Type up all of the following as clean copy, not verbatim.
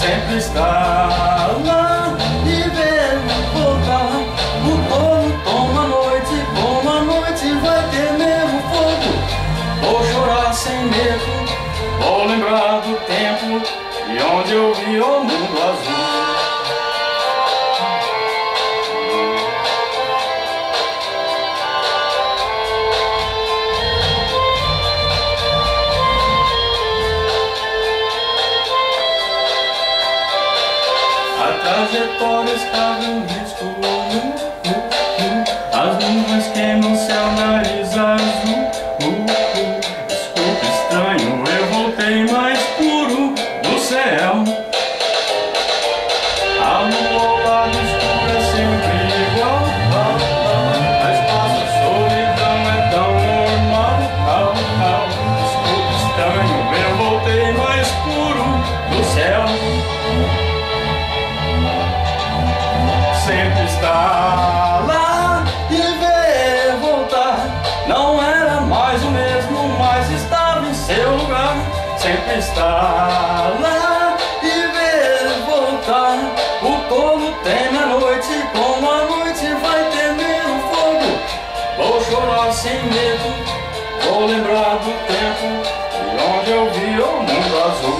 sempre está lá e vê voltar. O tolo toma a noite, como a noite vai ter mesmo fogo. Vou chorar sem medo, vou lembrar do tempo e onde eu vi o mundo azul. A trajetória estava em risco, as nuvens queimam céu, nariz azul. Desculpa, estranho, eu voltei mais puro do céu. A lua ao lado escuro é sempre igual, mas passa a solidão, é tão normal. Desculpa, estranho, eu voltei mais puro do céu. Sempre está lá e vê voltar. Não era mais o mesmo, mas estava em seu lugar. Sempre está lá e vê voltar. O tolo teme a noite, como a noite vai temer o fogo. Vou chorar sem medo, vou lembrar do tempo e onde eu vi o mundo azul.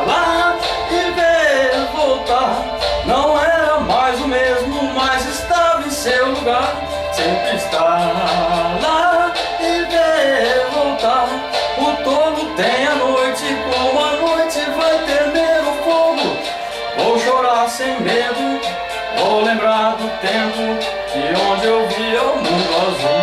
Lá e vê voltar. Não era mais o mesmo, mas estava em seu lugar. Sempre está lá e vê voltar. O tolo tem a noite, como a noite vai temer o fogo. Vou chorar sem medo, vou lembrar do tempo e onde eu vi o mundo azul.